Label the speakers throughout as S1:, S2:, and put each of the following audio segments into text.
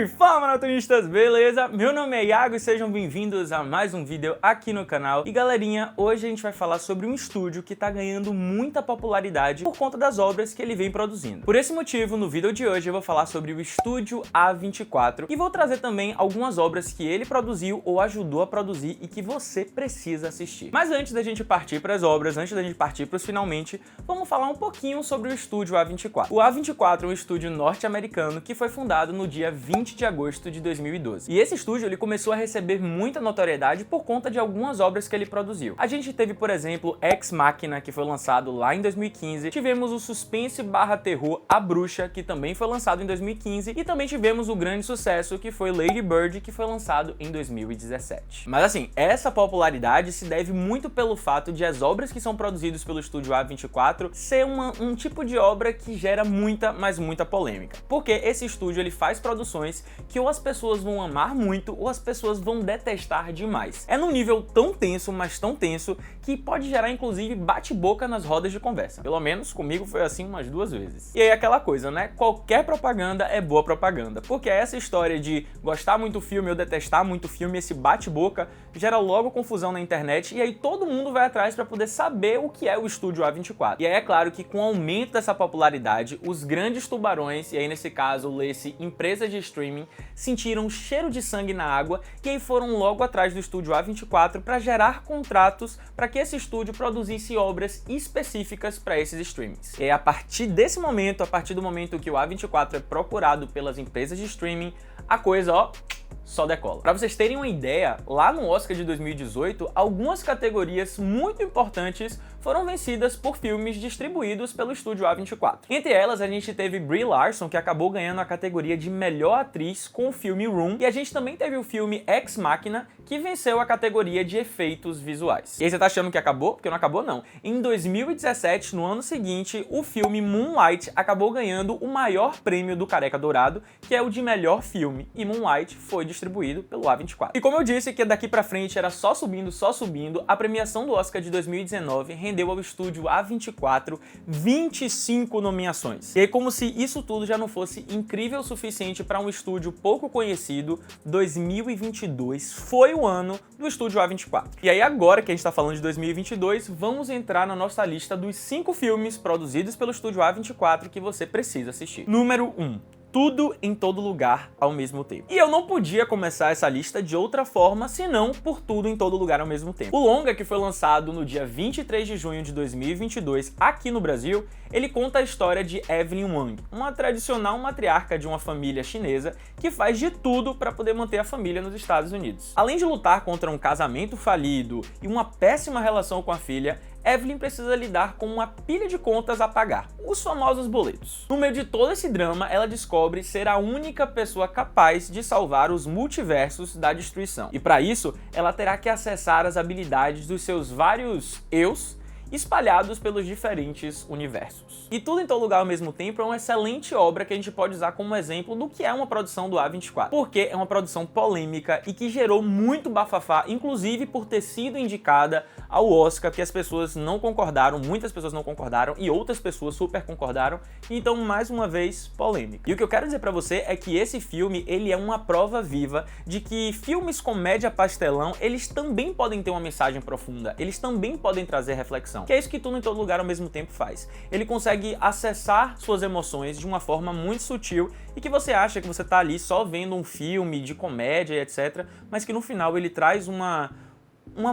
S1: aí, fala maratonistas, beleza? Meu nome é Iago e sejam bem-vindos a mais um vídeo aqui no canal. E galerinha, hoje a gente vai falar sobre um estúdio que tá ganhando muita popularidade por conta das obras que ele vem produzindo. Por esse motivo, no vídeo de hoje eu vou falar sobre o Estúdio A24 e vou trazer também algumas obras que ele produziu ou ajudou a produzir e que você precisa assistir. Mas antes da gente partir para as obras, antes da gente partir para os finalmente, vamos falar um pouquinho sobre o Estúdio A24. O A24 é um estúdio norte-americano que foi fundado no dia 20 de agosto de 2012. E esse estúdio ele começou a receber muita notoriedade por conta de algumas obras que ele produziu. A gente teve, por exemplo, Ex Machina, que foi lançado lá em 2015. Tivemos o suspense/terror A Bruxa, que também foi lançado em 2015. E também tivemos o grande sucesso, que foi Lady Bird, que foi lançado em 2017. Mas assim, essa popularidade se deve muito pelo fato de as obras que são produzidas pelo Estúdio A24 ser um tipo de obra que gera muita, mas muita polêmica. Porque esse estúdio ele faz produções que ou as pessoas vão amar muito ou as pessoas vão detestar demais. É num nível tão tenso, mas tão tenso, que pode gerar inclusive bate-boca nas rodas de conversa. Pelo menos comigo foi assim umas 2 vezes. E aí aquela coisa, né? Qualquer propaganda é boa propaganda, porque essa história de gostar muito do filme ou detestar muito o filme, esse bate-boca, gera logo confusão na internet e aí todo mundo vai atrás para poder saber o que é o Estúdio A24. E aí é claro que com o aumento dessa popularidade, os grandes tubarões, e aí nesse caso lê-se empresas de streaming, sentiram um cheiro de sangue na água e aí foram logo atrás do Estúdio A24 para gerar contratos para que esse estúdio produzisse obras específicas para esses streamings. E a partir desse momento, a partir do momento que o A24 é procurado pelas empresas de streaming, a coisa, ó, só decola. Para vocês terem uma ideia, lá no Oscar de 2018, algumas categorias muito importantes foram vencidas por filmes distribuídos pelo Estúdio A24. Entre elas, a gente teve Brie Larson, que acabou ganhando a categoria de melhor atriz com o filme Room, e a gente também teve o filme Ex Machina, que venceu a categoria de efeitos visuais. E aí você tá achando que acabou? Porque não acabou não. Em 2017, no ano seguinte, o filme Moonlight acabou ganhando o maior prêmio do Careca Dourado, que é o de melhor filme, e Moonlight foi distribuído pelo A24. E como eu disse que daqui pra frente era só subindo, a premiação do Oscar de 2019 rendeu ao Estúdio A24 25 nomeações. E aí, como se isso tudo já não fosse incrível o suficiente para um estúdio pouco conhecido, 2022 foi o ano do Estúdio A24. E aí agora que a gente tá falando de 2022, vamos entrar na nossa lista dos 5 filmes produzidos pelo Estúdio A24 que você precisa assistir. Número 1. Tudo em Todo Lugar ao Mesmo Tempo. E eu não podia começar essa lista de outra forma, senão por Tudo em Todo Lugar ao Mesmo Tempo. O longa, que foi lançado no dia 23 de junho de 2022 aqui no Brasil, ele conta a história de Evelyn Wang, uma tradicional matriarca de uma família chinesa que faz de tudo para poder manter a família nos Estados Unidos. Além de lutar contra um casamento falido e uma péssima relação com a filha, Evelyn precisa lidar com uma pilha de contas a pagar, os famosos boletos. No meio de todo esse drama, ela descobre ser a única pessoa capaz de salvar os multiversos da destruição. E para isso, ela terá que acessar as habilidades dos seus vários eus espalhados pelos diferentes universos. E Tudo em Todo Lugar ao Mesmo Tempo é uma excelente obra que a gente pode usar como exemplo do que é uma produção do A24, porque é uma produção polêmica e que gerou muito bafafá, inclusive por ter sido indicada ao Oscar, que as pessoas não concordaram, muitas pessoas não concordaram e outras pessoas super concordaram, então mais uma vez polêmica. E o que eu quero dizer pra você é que esse filme, ele é uma prova viva de que filmes comédia pastelão, eles também podem ter uma mensagem profunda, eles também podem trazer reflexão. Que é isso que Tudo em Todo Lugar ao Mesmo Tempo faz. Ele consegue acessar suas emoções de uma forma muito sutil e que você acha que você tá ali só vendo um filme de comédia e etc, mas que no final ele traz uma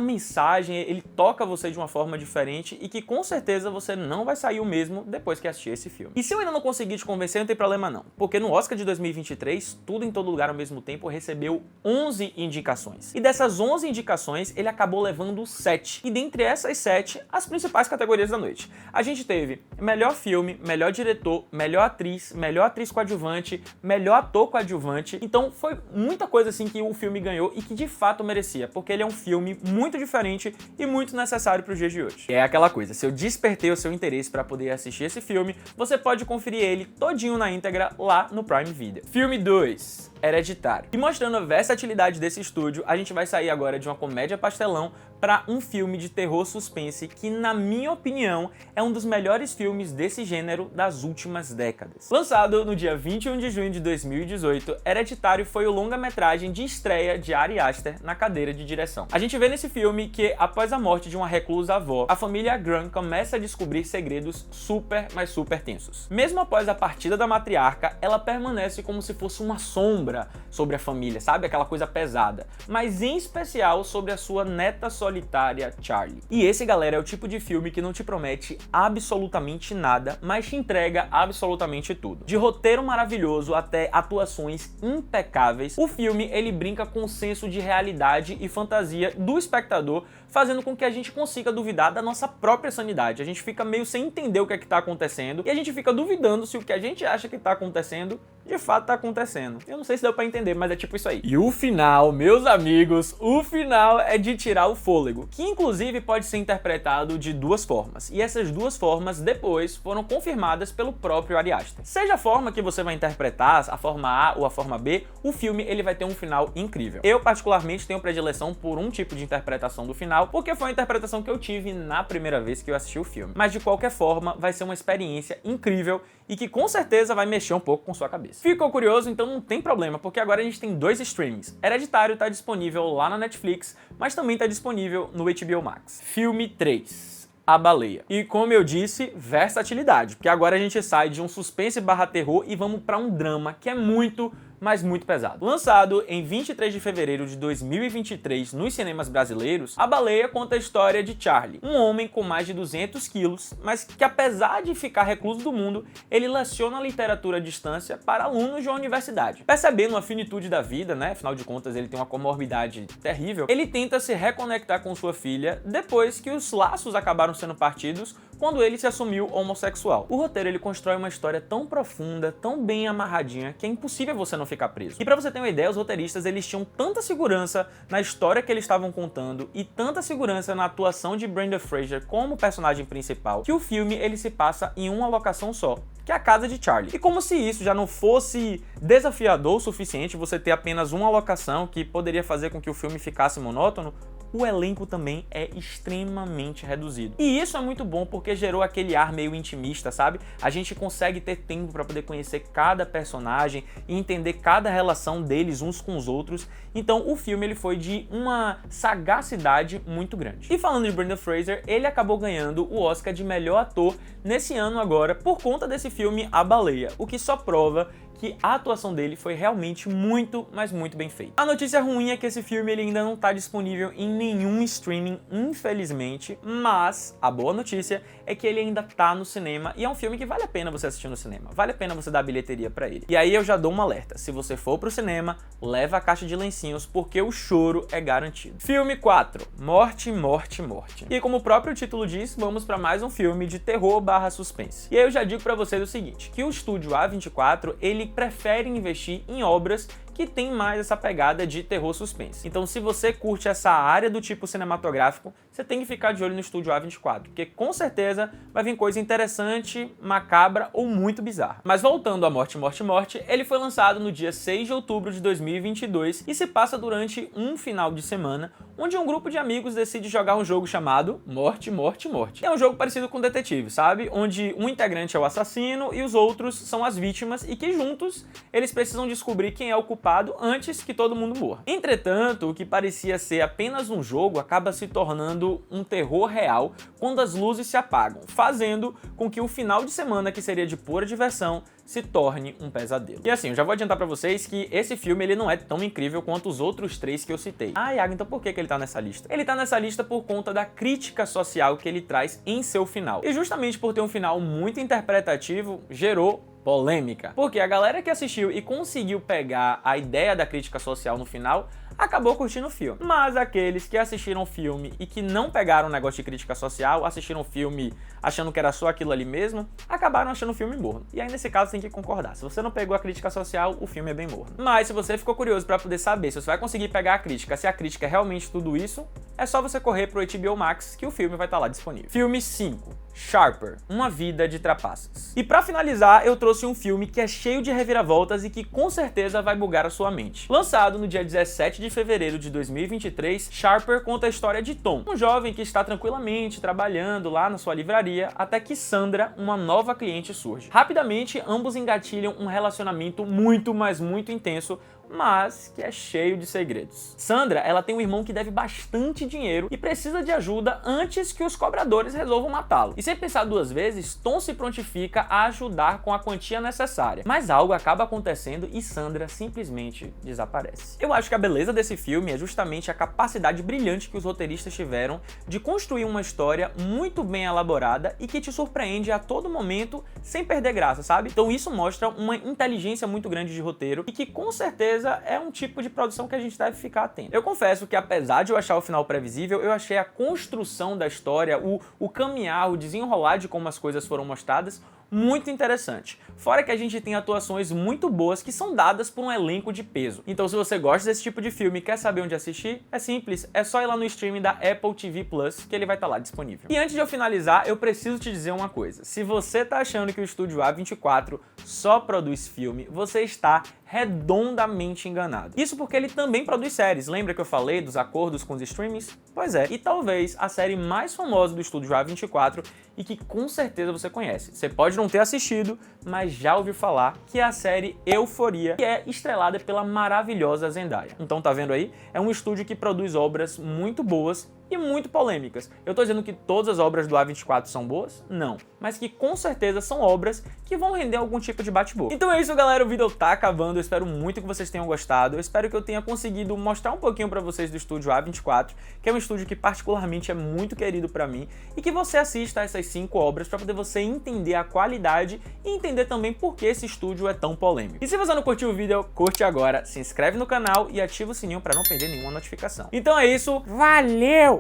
S1: mensagem, ele toca você de uma forma diferente e que com certeza você não vai sair o mesmo depois que assistir esse filme. E se eu ainda não conseguir te convencer, não tem problema não, porque no Oscar de 2023, Tudo em Todo Lugar ao Mesmo Tempo recebeu 11 indicações. E dessas 11 indicações, ele acabou levando 7. E dentre essas 7, as principais categorias da noite. A gente teve melhor filme, melhor diretor, melhor atriz coadjuvante, melhor ator coadjuvante. Então foi muita coisa assim que o filme ganhou e que de fato merecia, porque ele é um filme muito diferente e muito necessário para os dias de hoje. E é aquela coisa, se eu despertei o seu interesse para poder assistir esse filme, você pode conferir ele todinho na íntegra lá no Prime Video. Filme 2. Hereditário. E mostrando a versatilidade desse estúdio, a gente vai sair agora de uma comédia pastelão para um filme de terror suspense que, na minha opinião, é um dos melhores filmes desse gênero das últimas décadas. Lançado no dia 21 de junho de 2018, Hereditário foi o longa-metragem de estreia de Ari Aster na cadeira de direção. A gente vê nesse filme que, após a morte de uma reclusa avó, a família Graham começa a descobrir segredos super, mas super tensos. Mesmo após a partida da matriarca, ela permanece como se fosse uma sombra sobre a família, sabe? Aquela coisa pesada. Mas em especial sobre a sua neta solitária, Charlie. E esse, galera, é o tipo de filme que não te promete absolutamente nada, mas te entrega absolutamente tudo. De roteiro maravilhoso até atuações impecáveis, o filme ele brinca com o senso de realidade e fantasia do espectador, fazendo com que a gente consiga duvidar da nossa própria sanidade. A gente fica meio sem entender o que é que tá acontecendo e a gente fica duvidando se o que a gente acha que tá acontecendo de fato tá acontecendo. Eu não sei se deu pra entender, mas é tipo isso aí. E o final, meus amigos, o final é de tirar o fôlego, que inclusive pode ser interpretado de duas formas. E essas duas formas depois foram confirmadas pelo próprio Ari Aster. Seja a forma que você vai interpretar, a forma A ou a forma B, o filme ele vai ter um final incrível. Eu particularmente tenho predileção por um tipo de interpretação do final, porque foi a interpretação que eu tive na primeira vez que eu assisti o filme. Mas de qualquer forma, vai ser uma experiência incrível e que com certeza vai mexer um pouco com sua cabeça. Ficou curioso? Então não tem problema, porque agora a gente tem dois streamings. Hereditário está disponível lá na Netflix, mas também está disponível no HBO Max. Filme 3. A Baleia. E como eu disse, versatilidade, porque agora a gente sai de um suspense barra terror e vamos para um drama que é muito, mas muito pesado. Lançado em 23 de fevereiro de 2023 nos cinemas brasileiros, A Baleia conta a história de Charlie, um homem com mais de 200 quilos, mas que apesar de ficar recluso do mundo, ele leciona literatura à distância para alunos de uma universidade. Percebendo a finitude da vida, né, afinal de contas ele tem uma comorbidade terrível, ele tenta se reconectar com sua filha depois que os laços acabaram sendo partidos quando ele se assumiu homossexual. O roteiro ele constrói uma história tão profunda, tão bem amarradinha, que é impossível você não ficar preso. E pra você ter uma ideia, os roteiristas eles tinham tanta segurança na história que eles estavam contando e tanta segurança na atuação de Brendan Fraser como personagem principal, que o filme ele se passa em uma locação só, que é a casa de Charlie. E como se isso já não fosse desafiador o suficiente, você ter apenas uma locação que poderia fazer com que o filme ficasse monótono, o elenco também é extremamente reduzido. E isso é muito bom porque gerou aquele ar meio intimista, sabe? A gente consegue ter tempo para poder conhecer cada personagem e entender cada relação deles uns com os outros. Então o filme ele foi de uma sagacidade muito grande. E falando de Brendan Fraser, ele acabou ganhando o Oscar de melhor ator nesse ano agora por conta desse filme A Baleia, o que só prova que a atuação dele foi realmente muito, mas muito bem feita. A notícia ruim é que esse filme ele ainda não está disponível em nenhum streaming, infelizmente, mas a boa notícia é que ele ainda tá no cinema e é um filme que vale a pena você assistir no cinema, vale a pena você dar bilheteria pra ele. E aí eu já dou um alerta, se você for pro cinema, leva a caixa de lencinhos porque o choro é garantido. Filme 4, Morte, Morte, Morte. E como o próprio título diz, vamos pra mais um filme de terror barra suspense. E aí eu já digo pra vocês o seguinte, que o estúdio A24, ele prefere investir em obras que tem mais essa pegada de terror suspense. Então se você curte essa área do tipo cinematográfico, você tem que ficar de olho no estúdio A24, porque com certeza vai vir coisa interessante, macabra ou muito bizarra. Mas voltando a Morte, Morte, Morte, ele foi lançado no dia 6 de outubro de 2022 e se passa durante um final de semana, onde um grupo de amigos decide jogar um jogo chamado Morte, Morte, Morte. É um jogo parecido com Detetive, sabe? Onde um integrante é o assassino e os outros são as vítimas e que juntos eles precisam descobrir quem é o culpado antes que todo mundo morra. Entretanto, o que parecia ser apenas um jogo acaba se tornando um terror real quando as luzes se apagam, fazendo com que o final de semana, que seria de pura diversão, se torne um pesadelo. E assim, eu já vou adiantar pra vocês que esse filme ele não é tão incrível quanto os outros três que eu citei. Ah, Iago, então por que ele tá nessa lista? Ele tá nessa lista por conta da crítica social que ele traz em seu final. E justamente por ter um final muito interpretativo, gerou polêmica. Porque a galera que assistiu e conseguiu pegar a ideia da crítica social no final, acabou curtindo o filme. Mas aqueles que assistiram o filme e que não pegaram o negócio de crítica social, assistiram o filme achando que era só aquilo ali mesmo, acabaram achando o filme morno. E aí nesse caso tem que concordar. Se você não pegou a crítica social, o filme é bem morno. Mas se você ficou curioso para poder saber se você vai conseguir pegar a crítica, se a crítica é realmente tudo isso, é só você correr pro HBO Max que o filme vai estar lá disponível. Filme 5. Sharper, Uma Vida de Trapaças. E pra finalizar, eu trouxe um filme que é cheio de reviravoltas e que com certeza vai bugar a sua mente. Lançado no dia 17 de fevereiro de 2023, Sharper conta a história de Tom, um jovem que está tranquilamente trabalhando lá na sua livraria, até que Sandra, uma nova cliente, surge. Rapidamente, ambos engatilham um relacionamento muito, mas muito intenso, mas que é cheio de segredos. Sandra, ela tem um irmão que deve bastante dinheiro e precisa de ajuda antes que os cobradores resolvam matá-lo. E sem pensar duas vezes, Tom se prontifica a ajudar com a quantia necessária. Mas algo acaba acontecendo e Sandra simplesmente desaparece. Eu acho que a beleza desse filme é justamente a capacidade brilhante que os roteiristas tiveram de construir uma história muito bem elaborada e que te surpreende a todo momento sem perder graça, sabe? Então isso mostra uma inteligência muito grande de roteiro e que com certeza é um tipo de produção que a gente deve ficar atento. Eu confesso que apesar de eu achar o final previsível, eu achei a construção da história, o caminhar, o desenrolar de como as coisas foram mostradas muito interessante. Fora que a gente tem atuações muito boas que são dadas por um elenco de peso. Então se você gosta desse tipo de filme e quer saber onde assistir, é simples, é só ir lá no streaming da Apple TV Plus que ele vai estar lá disponível. E antes de eu finalizar, eu preciso te dizer uma coisa. Se você tá achando que o estúdio A24 só produz filme, você está redondamente enganado. Isso porque ele também produz séries. Lembra que eu falei dos acordos com os streamings? Pois é, e talvez a série mais famosa do estúdio A24 e que com certeza você conhece. Você pode não ter assistido, mas já ouviu falar, que é a série Euphoria, que é estrelada pela maravilhosa Zendaya. Então tá vendo aí? É um estúdio que produz obras muito boas e muito polêmicas. Eu tô dizendo que todas as obras do A24 são boas? Não. Mas que com certeza são obras que vão render algum tipo de bate-boca. Então é isso, galera. O vídeo tá acabando. Eu espero muito que vocês tenham gostado. Eu espero que eu tenha conseguido mostrar um pouquinho pra vocês do estúdio A24, que é um estúdio que particularmente é muito querido pra mim, e que você assista a essas 5 obras pra poder você entender a qualidade e entender também por que esse estúdio é tão polêmico. E se você não curtiu o vídeo, curte agora, se inscreve no canal e ativa o sininho pra não perder nenhuma notificação. Então é isso. Valeu!